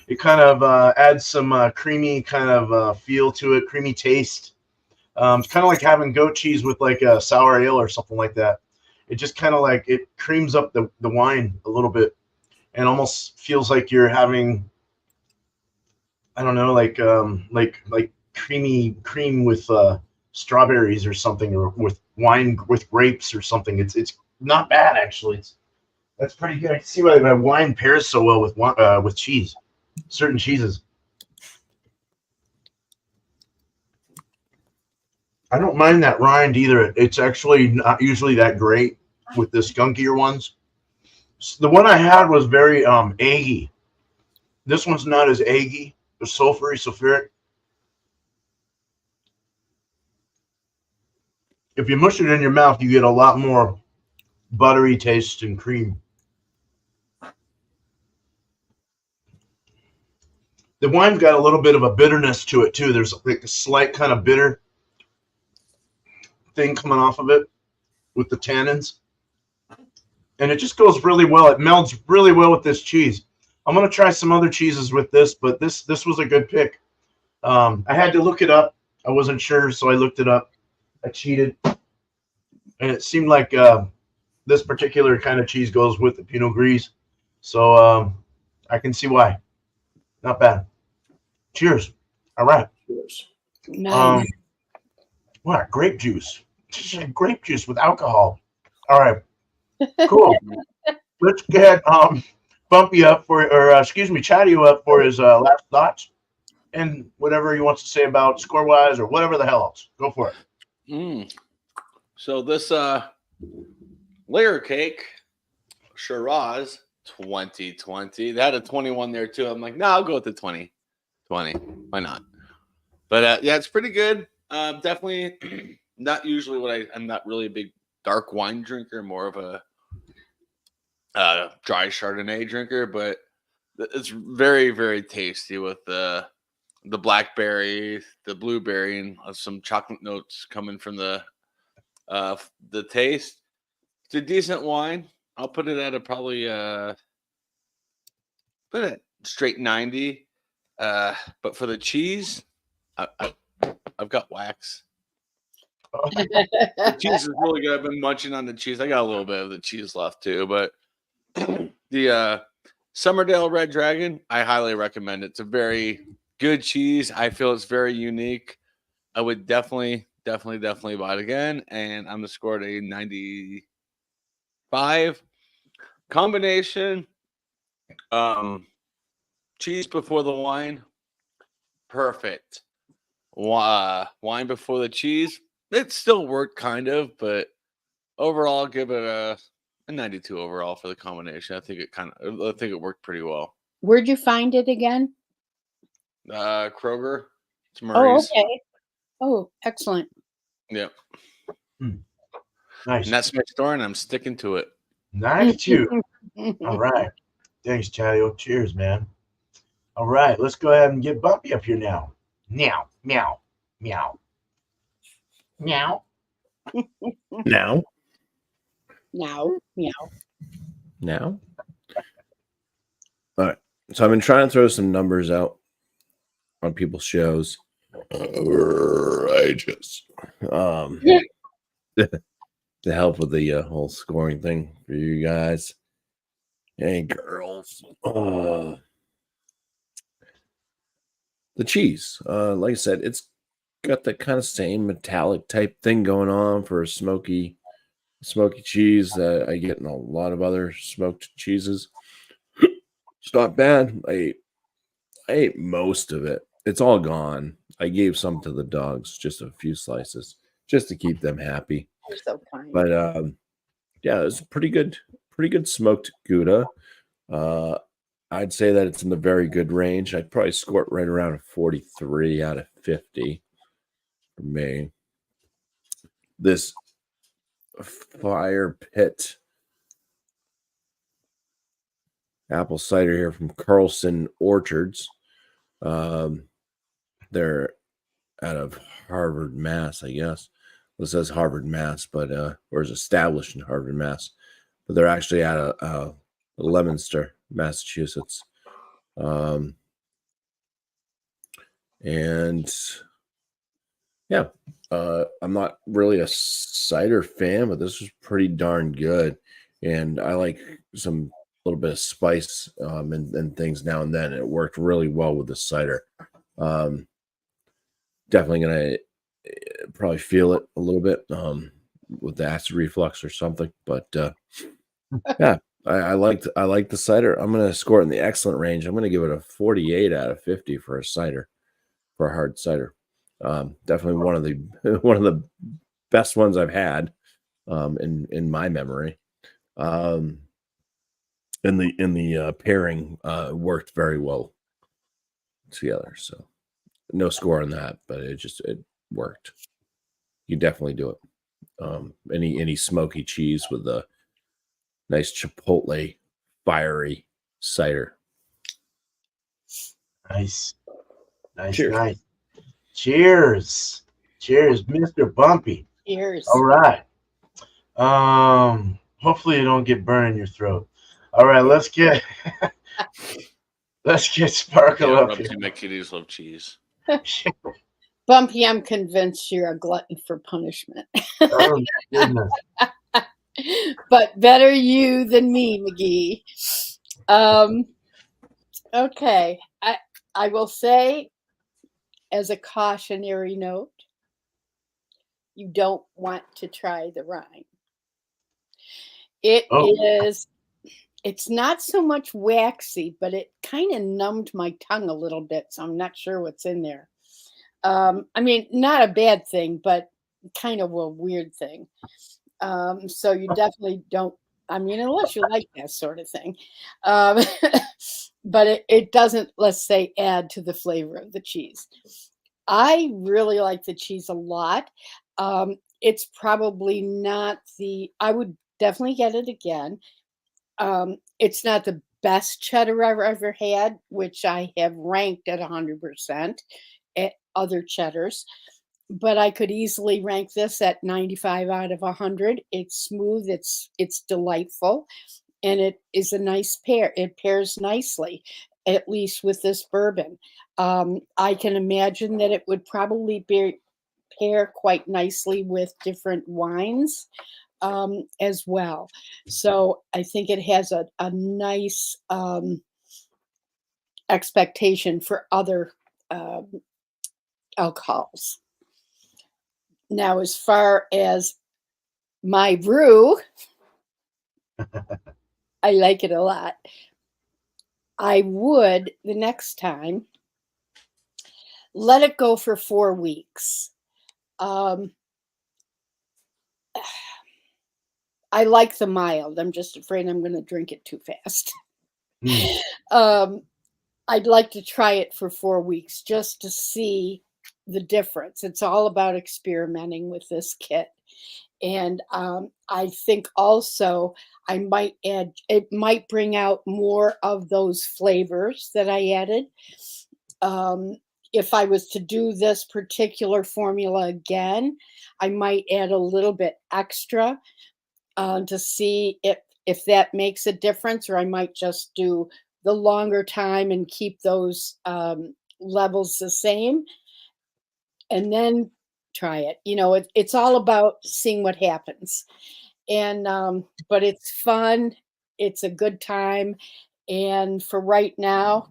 It kind of adds some creamy kind of feel to it, creamy taste. It's kind of like having goat cheese with like a sour ale or something like that. It just kind of like it creams up the wine a little bit, and almost feels like you're having, I don't know, like cream with strawberries or something, or with wine with grapes or something. It's not bad actually. That's pretty good. I can see why my wine pairs so well with cheese, certain cheeses. I don't mind that rind either. It's actually not usually that great with the skunkier ones. The one I had was very eggy. This one's not as eggy, the sulfuric. If you mush it in your mouth, you get a lot more buttery taste and cream. The wine's got a little bit of a bitterness to it too. There's like a slight kind of bitter thing coming off of it with the tannins, and it just goes really well. It melds really well with this cheese. I'm gonna try some other cheeses with this, but this was a good pick. I had to look it up. I wasn't sure, so I looked it up. I cheated, and it seemed like this particular kind of cheese goes with the Pinot Gris, so I can see why. Not bad. Cheers. All right. Cheers. Nice. What, grape juice? Grape juice with alcohol. All right. Cool. Let's get Bumpy up Chadeo up for his last thoughts and whatever he wants to say about score-wise or whatever the hell else. Go for it. So this layer cake, Shiraz 2020. They had a 21 there too. I'm like, no, I'll go with the 20. Why not? But yeah, it's pretty good. Definitely not usually what I'm not really a big dark wine drinker, more of a dry Chardonnay drinker, but it's very, very tasty with the blackberry, the blueberry, and some chocolate notes coming from the taste. It's a decent wine. I'll put it at a probably put it straight 90. But for the cheese, I've got wax. The cheese is really good. I've been munching on the cheese. I got a little bit of the cheese left too, but the Sommerdale Red Dragon, I highly recommend it. It's a very good cheese. I feel it's very unique. I would definitely buy it again, and I'm gonna score it a 95. Combination, cheese before the wine, perfect. Wine before the cheese, it still worked kind of, but overall, I'll give it a 92 overall for the combination. I think it worked pretty well. Where'd you find it again? Kroger. It's Oh, Murray's. okay. Oh, excellent. Yep. Nice. And that's my story, and I'm sticking to it. 92. All right. Thanks, Chadeo. Cheers, man. All right. Let's go ahead and get Bumpy up here now. Meow, meow, meow. Meow. Now. Meow. All right. So I've been trying to throw some numbers out on people's shows. Outrageous. To help with the whole scoring thing for you guys. Hey, girls. The cheese. Like I said, it's got that kind of same metallic type thing going on for a smoky cheese that I get in a lot of other smoked cheeses. It's not bad. I ate most of it. It's all gone. I gave some to the dogs, just a few slices, just to keep them happy. You're so kind. But yeah, it's pretty good smoked Gouda. I'd say that it's in the very good range. I'd probably score it right around a 43 out of 50 for me. This Fire Pit apple cider here from Carlson Orchards. They're out of Harvard, Mass, I guess. Well, it says Harvard, Mass, but or is established in Harvard, Mass. But they're actually out of Leominster, Massachusetts. And yeah, I'm not really a cider fan, but this was pretty darn good. And I like some little bit of spice and things now and then. It worked really well with the cider. Definitely gonna probably feel it a little bit with the acid reflux or something. But yeah, I like the cider. I'm gonna score it in the excellent range. I'm gonna give it a 48 out of 50 for a cider, for a hard cider. Definitely one of the best ones I've had in my memory. In the pairing worked very well together. So no score on that, but it worked. You definitely do it. Any smoky cheese with a nice chipotle fiery cider. Nice. Cheers. Nice. Cheers, Mr. Bumpy. Cheers. All right. Hopefully you don't get burned in your throat. All right, let's get Sparkle up here. My kitties love cheese. Bumpy, I'm convinced you're a glutton for punishment. Oh, goodness. But better you than me, McGee. Okay. I will say, as a cautionary note, you don't want to try the rind. It's not so much waxy, but it kind of numbed my tongue a little bit, so I'm not sure what's in there. I mean, not a bad thing, but kind of a weird thing. So you definitely don't, I mean, unless you like that sort of thing. But it doesn't, let's say, add to the flavor of the cheese. I really like the cheese a lot. It's probably not I would definitely get it again. It's not the best cheddar I've ever had, which I have ranked at 100% at other cheddars. But I could easily rank this at 95 out of 100. It's smooth. It's delightful. and it is a nice pair. It pairs nicely, at least with this bourbon. I can imagine that it would probably pair quite nicely with different wines as well. So I think it has a nice expectation for other alcohols. Now, as far as my brew, I like it a lot. I would, the next time, let it go for 4 weeks. I like the mild. I'm just afraid I'm going to drink it too fast. I'd like to try it for 4 weeks just to see the difference. It's all about experimenting with this kit. And I think also I might add, it might bring out more of those flavors that I added. If I was to do this particular formula again, I might add a little bit extra to see if that makes a difference, or I might just do the longer time and keep those levels the same and then try it. You know, it's all about seeing what happens. And but it's fun. It's a good time. And for right now,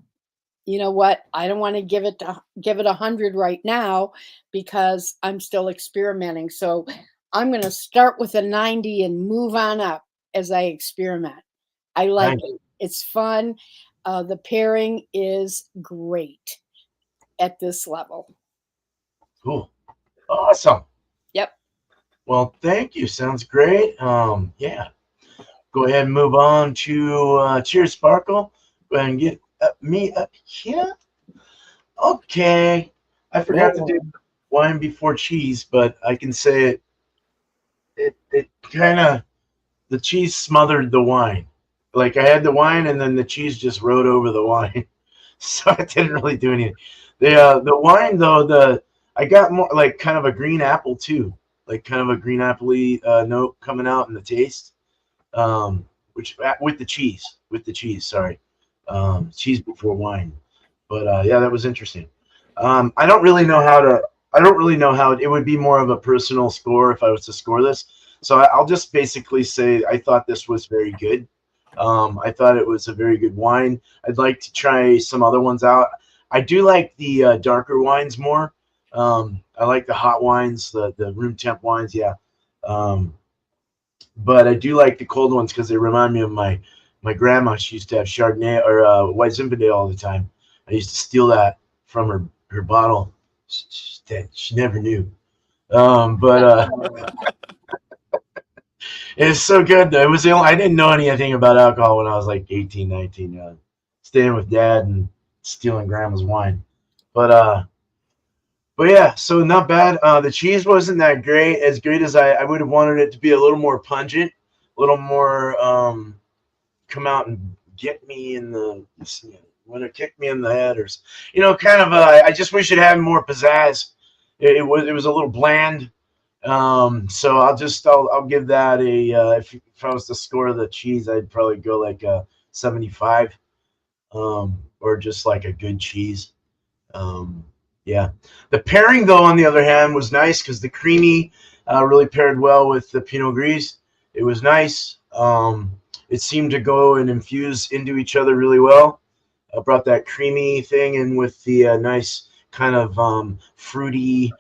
you know what? I don't want to give it 100 right now because I'm still experimenting. So I'm going to start with a 90 and move on up as I experiment. I like it. It's fun. The pairing is great at this level. Cool. Awesome. Yep. Well, thank you. Sounds great. Yeah. Go ahead and move on to Cheers Sparkle. Go ahead and get me up here. Okay. I forgot to do wine before cheese, but I can say it kind of, the cheese smothered the wine. Like I had the wine and then the cheese just rode over the wine. So it didn't really do anything. The wine though, I got more like kind of a green apple too. Like kind of a green apple-y note coming out in the taste. Which with the cheese, sorry. Cheese before wine. But yeah, that was interesting. I don't really know how it would be more of a personal score if I was to score this. So I'll just basically say I thought this was very good. I thought it was a very good wine. I'd like to try some other ones out. I do like the darker wines more. I like the hot wines, the room temp wines, yeah. But I do like the cold ones because they remind me of my grandma. She used to have Chardonnay or White Zinfandel all the time. I used to steal that from her bottle. She never knew. But it's so good. It was I didn't know anything about alcohol when I was like 18, 19. Staying with dad and stealing grandma's wine. But yeah, so not bad. The cheese wasn't that great, as great as I would have wanted it to be. A little more pungent, a little more come out and get me in the, want to kick me in the head, or kind of. I just wish it had more pizzazz. It was a little bland. So I'll give that a if I was to score the cheese, I'd probably go like a 75, or just like a good cheese. Yeah, the pairing though, on the other hand, was nice because the creamy really paired well with the Pinot Gris. It was nice. It seemed to go and infuse into each other really well. I brought that creamy thing in with the nice kind of fruity,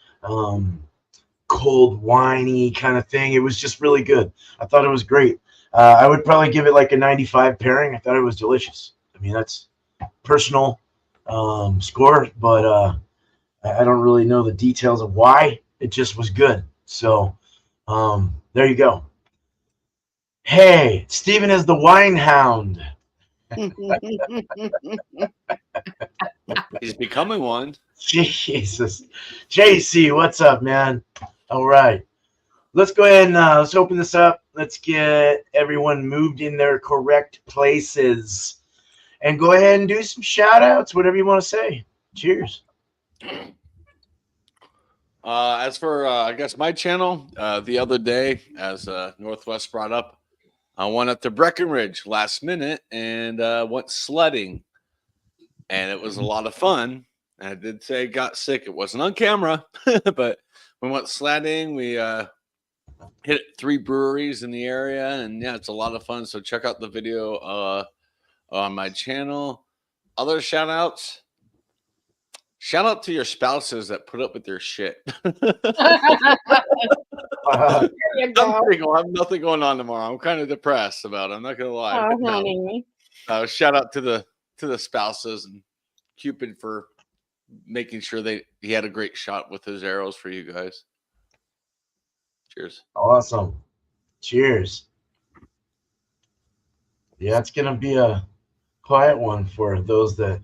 cold winey kind of thing. It was just really good. I thought it was great. I would probably give it like a 95 pairing. I thought it was delicious. I mean, that's personal score, but I don't really know the details of why. It just was good. So there you go. Hey, Stephen is the wine hound. He's becoming one. Jesus. JC, what's up, man? All right. Let's go ahead and let's open this up. Let's get everyone moved in their correct places. And go ahead and do some shout outs, whatever you want to say. Cheers. As for I guess my channel, the other day, as Northwest brought up, I went up to Breckenridge last minute and went sledding, and it was a lot of fun. I did say I got sick. It wasn't on camera, but we went sledding. We hit 3 breweries in the area, and yeah, it's a lot of fun. So check out the video on my channel. Other shout outs. Shout out to your spouses that put up with your shit. There you go. I have nothing going on tomorrow. I'm kind of depressed about it. I'm not gonna lie. Oh, No. honey. Shout out to the spouses and Cupid for making sure he had a great shot with his arrows for you guys. Cheers. Awesome. Cheers. Yeah, it's gonna be a quiet one for those that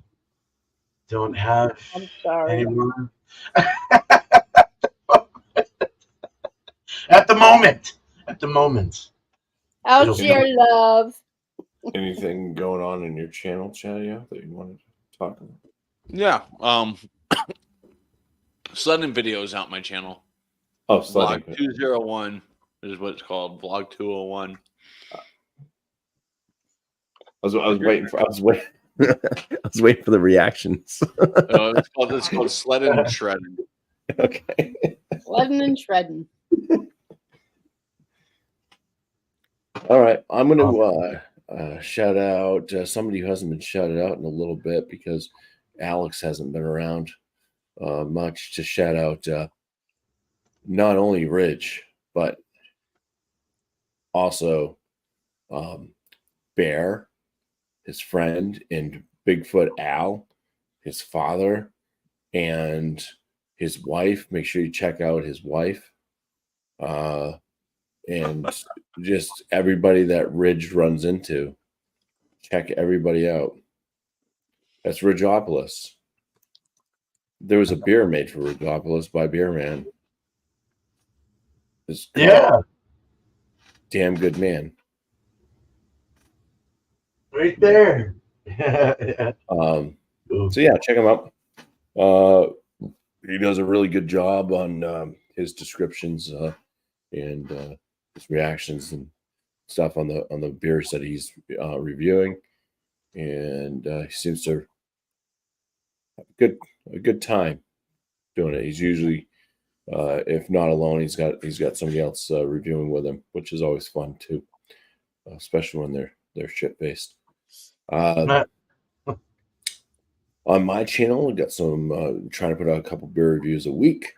don't have I'm sorry. anyone. At the moment. How's your love? Anything going on in your channel, Chadeo, that you wanted to talk about? Yeah. Sledding videos out my channel. Oh, sledding. Vlog 201 is what it's called. Vlog 201. I was waiting for the reactions. It's called Sledding and Shredding. Okay. Sledding and shredding. All right. I'm going to shout out somebody who hasn't been shouted out in a little bit because Alex hasn't been around much, to shout out not only Ridge, but also Bear, his friend, and Bigfoot Al, his father, and his wife. Make sure you check out his wife. And just everybody that Ridge runs into. Check everybody out. That's Ridgeopolis. There was a beer made for Ridgeopolis by Beer Man. Yeah. Damn good man. Right there. So yeah, check him out. He does a really good job on his descriptions and his reactions and stuff on the beers that he's reviewing, and he seems to have a good time doing it. He's usually, if not alone, he's got somebody else reviewing with him, which is always fun too, especially when they're shit faced. On my channel, I got some trying to put out a couple beer reviews a week.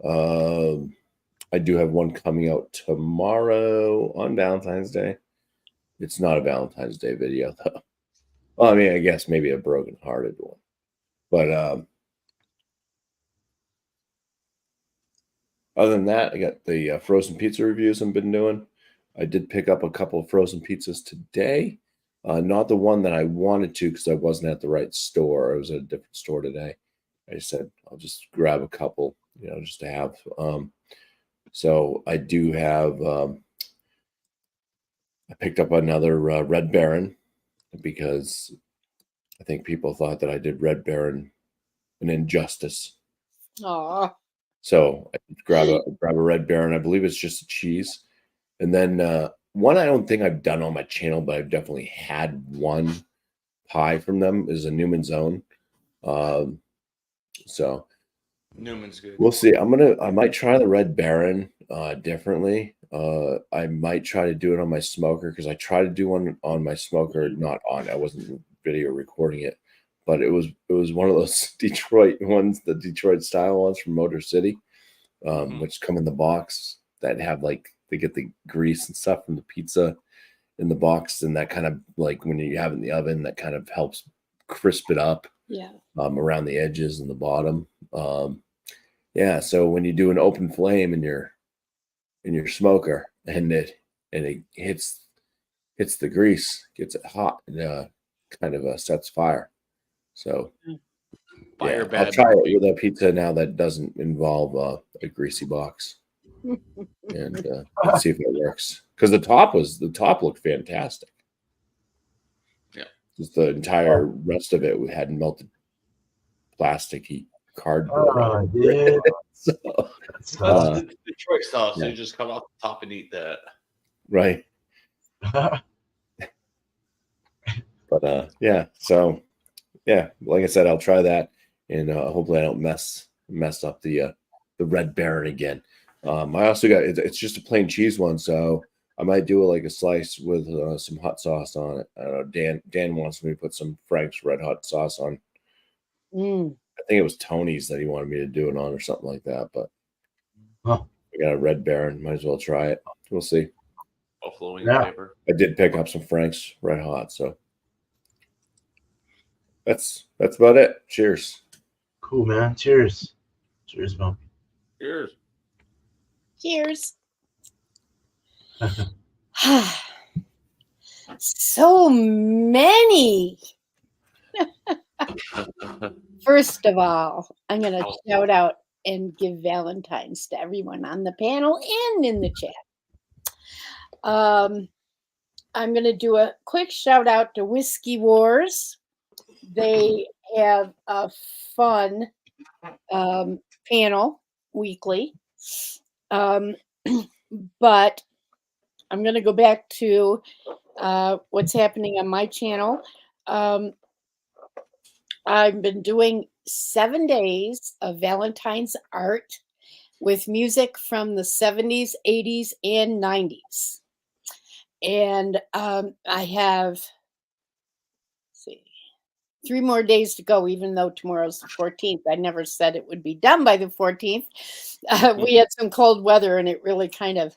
I do have one coming out tomorrow on Valentine's Day. It's not a Valentine's Day video though. Well, I mean, I guess maybe a broken-hearted one, but other than that, I got the frozen pizza reviews I've been doing. I did pick up a couple of frozen pizzas today. Not the one that I wanted to because I wasn't at the right store. I was at a different store today. I said I'll just grab a couple, just to have. So I do have. I picked up another Red Baron because I think people thought that I did Red Baron an injustice. Aw. So I grab a Red Baron. I believe it's just a cheese, and then. One I don't think I've done on my channel, but I've definitely had one pie from them is a Newman's Own. So Newman's good. We'll see. I might try the Red Baron differently. I might try to do it on my smoker because I tried to do one on my smoker, I wasn't video recording it, but it was one of those Detroit ones, the Detroit style ones from Motor City, which come in the box that have they get the grease and stuff from the pizza in the box, and that kind of when you have it in the oven, that kind of helps crisp it up. Yeah. Around the edges and the bottom. Yeah. So when you do an open flame in your smoker and it hits the grease, gets it hot, and kind of sets fire. So yeah, I'll try it with a pizza now that doesn't involve a greasy box. And let's see if it works, because the top looked fantastic. Yeah, just the entire rest of it had melted plasticky cardboard. Yeah. That's Detroit style, so you just cut off the top and eat that. Right. But yeah, so yeah, like I said, I'll try that, and hopefully I don't mess up the Red Baron again. I also got it's just a plain cheese one, so I might do like a slice with some hot sauce on it. I don't know. Dan wants me to put some Frank's Red Hot sauce on. I think it was Tony's that he wanted me to do it on or something like that. But we got a Red Baron. Might as well try it. We'll see. Buffalo wing flavor. I did pick up some Frank's Red Hot, so that's about it. Cheers. Cool, man. Cheers. Cheers, Bumpy. Cheers. Cheers. So many. First of all, I'm going to shout out and give Valentine's to everyone on the panel and in the chat. I'm going to do a quick shout out to Whiskey Wars. They have a fun panel weekly. But I'm going to go back to what's happening on my channel. I've been doing 7 days of Valentine's art with music from the 70s, 80s, and 90s. And I have 3 more days to go, even though tomorrow's the 14th. I never said it would be done by the 14th. We had some cold weather, and it really kind of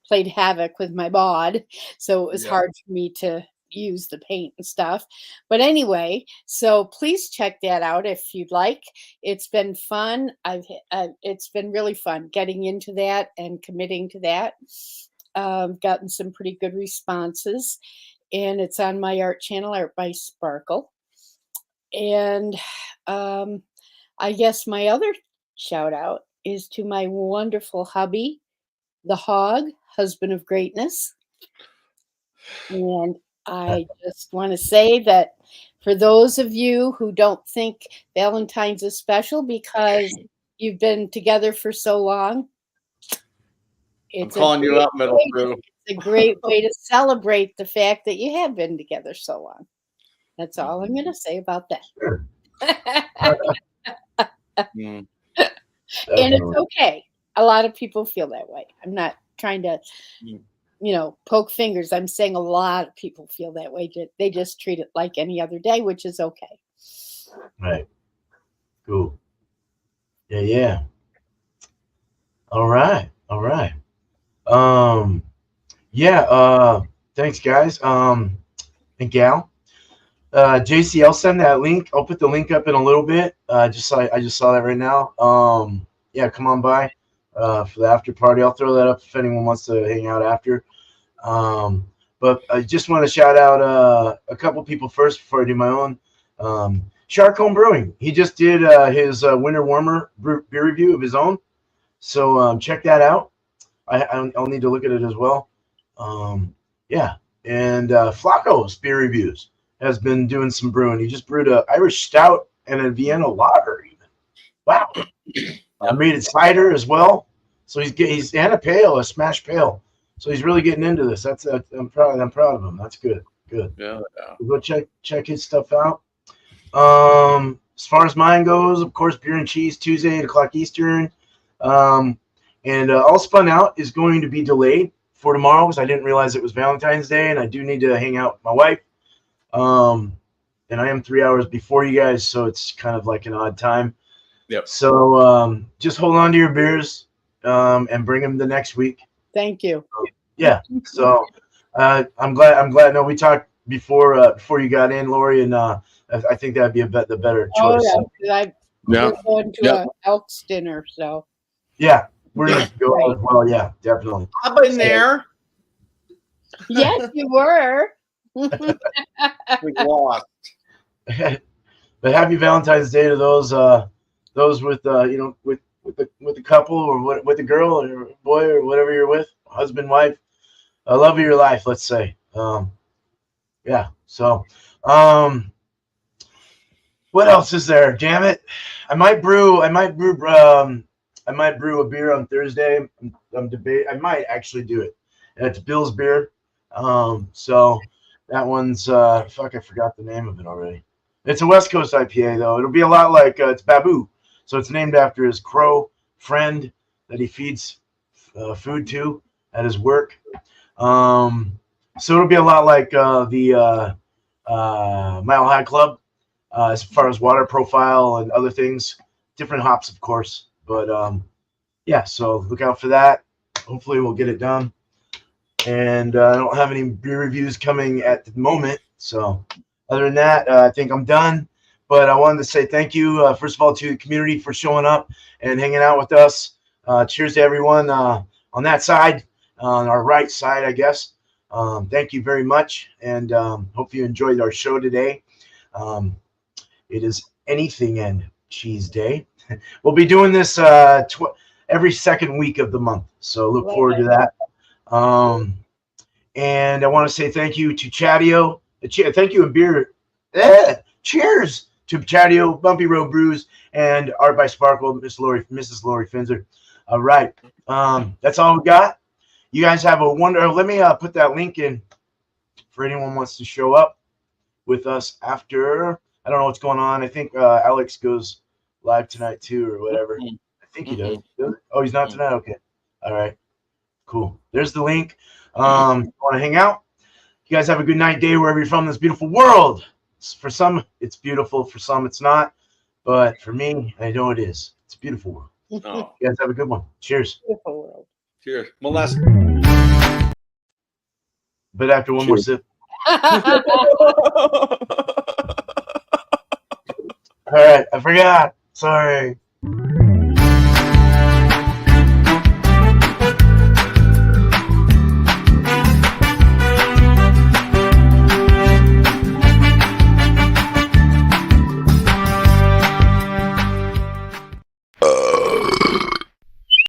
played havoc with my bod. So it was hard for me to use the paint and stuff. But anyway, so please check that out if you'd like. It's been fun. It's been really fun getting into that and committing to that. Gotten some pretty good responses, and it's on my art channel, Art by Sparkle. And I guess my other shout out is to my wonderful hubby, the Hog, husband of greatness. And I just want to say that for those of you who don't think Valentine's is special because you've been together for so long, I'm calling you out, Middle Crew. It's a great way to celebrate the fact that you have been together so long. That's all I'm going to say about that. Sure. And it's okay. A lot of people feel that way. I'm not trying to, poke fingers. I'm saying a lot of people feel that way. They just treat it like any other day, which is okay. Right. Cool. Yeah. All right. Thanks, guys. And gal. JC, I'll send that link. I'll put the link up in a little bit. I just saw that right now. Come on by for the after party. I'll throw that up if anyone wants to hang out after. But I just want to shout out a couple people first before I do my own. Shark Brewing. He just did his winter warmer beer review of his own. So check that out. I'll need to look at it as well. And Flacco's beer reviews has been doing some brewing. He just brewed an Irish stout and a Vienna lager even. Wow. I made it cider as well. So he's and a smash pale. So he's really getting into this. I'm proud of him. That's good. Yeah. Go check his stuff out. As far as mine goes, of course, Beer and Cheese Tuesday, 8 o'clock Eastern. And All Spun Out is going to be delayed for tomorrow because I didn't realize it was Valentine's Day, and I do need to hang out with my wife. And I am 3 hours before you guys, so it's kind of like an odd time. Yep. So just hold on to your beers and bring them the next week. Thank you. So I'm glad. No, we talked before you got in, Lori, and I think that'd be the better choice. We're going to an Elks dinner, so. Yeah, we're going to go as well. Yeah, definitely. I've been there. Yes, you were. We lost. But happy Valentine's Day to those with with the couple or with the girl or boy or whatever you're with, husband, wife, love of your life, let's say. So what else is there? Damn it. I might brew a beer on Thursday. I'm debating. I might actually do it. And it's Bill's Beer. So that one's fuck, I forgot the name of it already. It's a West Coast IPA though. It'll be a lot like it's Babu, so it's named after his crow friend that he feeds food to at his work. So it'll be a lot like the Mile High Club as far as water profile and other things. Different hops, of course, but yeah. So look out for that. Hopefully, we'll get it done. And I don't have any beer reviews coming at the moment. So other than that, I think I'm done. But I wanted to say thank you, first of all, to the community for showing up and hanging out with us. Cheers to everyone on that side, on our right side, I guess. Thank you very much. And hope you enjoyed our show today. It is Anything and Cheese Day. We'll be doing this every second week of the month. So look forward to that. And I want to say thank you to Chadeo. Thank you and beer. Cheers to Chadeo, Bumpy Road Brews, and Art by Sparkle, Mrs. Lori Finzer. All right. That's all we got. You guys have a wonder. Let me put that link in for anyone who wants to show up with us after. I don't know what's going on. I think Alex goes live tonight too, or whatever. I think he does. Oh, he's not tonight? Okay. All right. Cool. There's the link. Want to hang out? You guys have a good night, day, wherever you're from this beautiful world. For some, it's beautiful. For some, it's not. But for me, I know it is. It's a beautiful world. Oh. You guys have a good one. Cheers. Beautiful world. Cheers. One last. But after one more sip. All right. I forgot. Sorry.